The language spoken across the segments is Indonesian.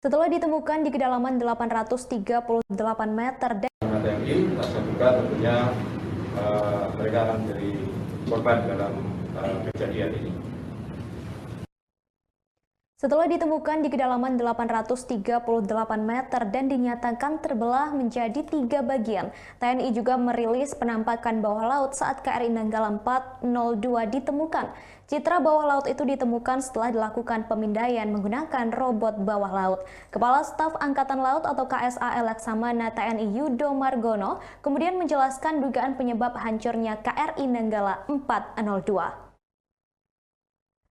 Setelah ditemukan di kedalaman 838 meter dan TNI, rasa duka tentunya mereka akan menjadi korban dalam kejadian ini. Setelah ditemukan di kedalaman 838 meter dan dinyatakan terbelah menjadi 3 bagian, TNI juga merilis penampakan bawah laut saat KRI Nanggala 402 ditemukan. Citra bawah laut itu ditemukan setelah dilakukan pemindaian menggunakan robot bawah laut. Kepala Staf Angkatan Laut atau KSA Laksamana TNI Yudo Margono kemudian menjelaskan dugaan penyebab hancurnya KRI Nanggala 402.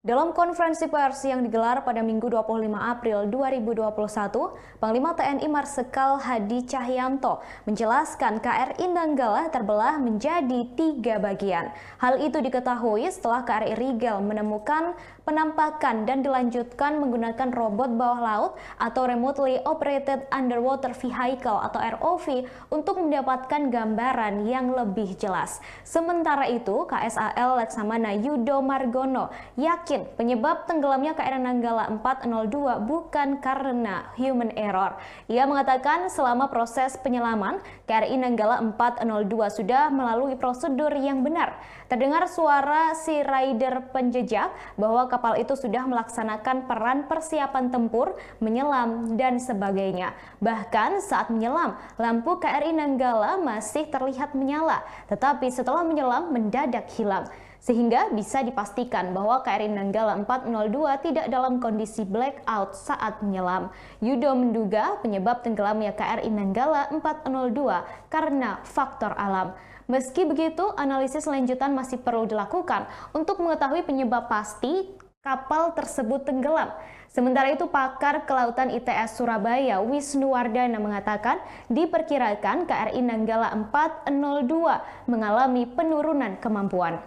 Dalam konferensi pers yang digelar pada Minggu 25 April 2021, Panglima TNI Marsikal Hadi Cahyanto menjelaskan KRI Nanggala terbelah menjadi 3 bagian. Hal itu diketahui setelah KRI Rigel menemukan penampakan dan dilanjutkan menggunakan robot bawah laut atau Remotely Operated Underwater Vehicle atau ROV untuk mendapatkan gambaran yang lebih jelas. Sementara itu, KSAL Laksamana Yudo Margono yakin penyebab tenggelamnya KRI Nanggala 402 bukan karena human error. Ia mengatakan selama proses penyelaman, KRI Nanggala 402 sudah melalui prosedur yang benar. Terdengar suara si rider penjejak bahwa kapal itu sudah melaksanakan peran persiapan tempur, menyelam, dan sebagainya. Bahkan saat menyelam, lampu KRI Nanggala masih terlihat menyala, tetapi setelah menyelam mendadak hilang. Sehingga bisa dipastikan bahwa KRI Nanggala 402 tidak dalam kondisi blackout saat menyelam. Yudo menduga penyebab tenggelamnya KRI Nanggala 402 karena faktor alam. Meski begitu, analisis lanjutan masih perlu dilakukan untuk mengetahui penyebab pasti kapal tersebut tenggelam. Sementara itu, pakar kelautan ITS Surabaya Wisnu Wardana mengatakan diperkirakan KRI Nanggala 402 mengalami penurunan kemampuan.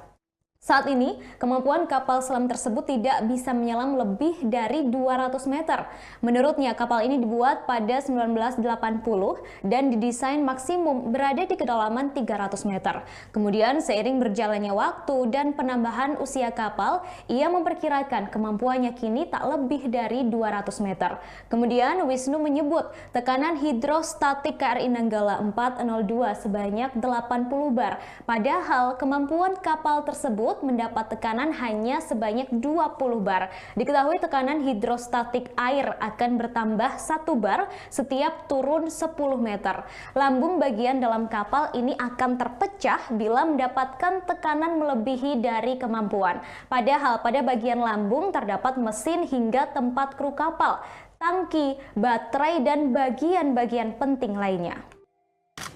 Saat ini, kemampuan kapal selam tersebut tidak bisa menyelam lebih dari 200 meter. Menurutnya, kapal ini dibuat pada 1980 dan didesain maksimum berada di kedalaman 300 meter. Kemudian, seiring berjalannya waktu dan penambahan usia kapal, ia memperkirakan kemampuannya kini tak lebih dari 200 meter. Kemudian, Wisnu menyebut tekanan hidrostatik KRI Nanggala 402 sebanyak 80 bar. Padahal, kemampuan kapal tersebut mendapat tekanan hanya sebanyak 20 bar. Diketahui tekanan hidrostatik air akan bertambah 1 bar setiap turun 10 meter. Lambung bagian dalam kapal ini akan terpecah bila mendapatkan tekanan melebihi dari kemampuan. Padahal pada bagian lambung terdapat mesin hingga tempat kru kapal, tangki, baterai, dan bagian-bagian penting lainnya.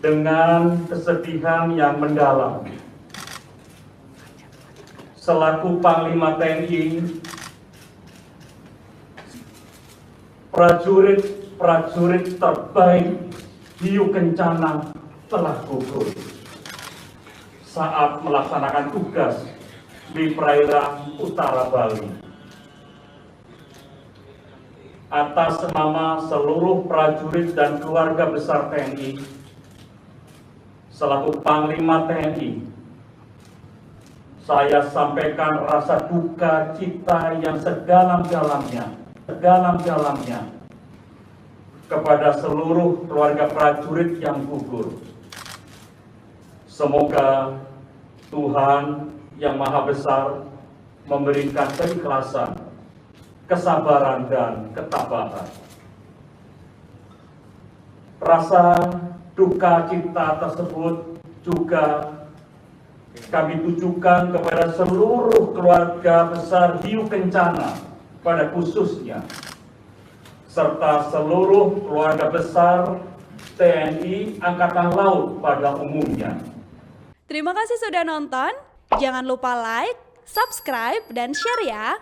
Dengan kesedihan yang mendalam, selaku Panglima TNI, prajurit terbaik Hiu Kencana telah gugur saat melaksanakan tugas di perairan utara Bali. Atas nama seluruh prajurit dan keluarga besar TNI, selaku Panglima TNI, saya sampaikan rasa duka cita yang sedalam-dalamnya kepada seluruh keluarga prajurit yang gugur. Semoga Tuhan yang Maha Besar memberikan keikhlasan, kesabaran, dan ketabahan. Rasa duka cita tersebut juga kami tujukan kepada seluruh keluarga besar Hiu Kencana pada khususnya, serta seluruh keluarga besar TNI Angkatan Laut pada umumnya. Terima kasih sudah nonton. Jangan lupa like, subscribe, dan share ya.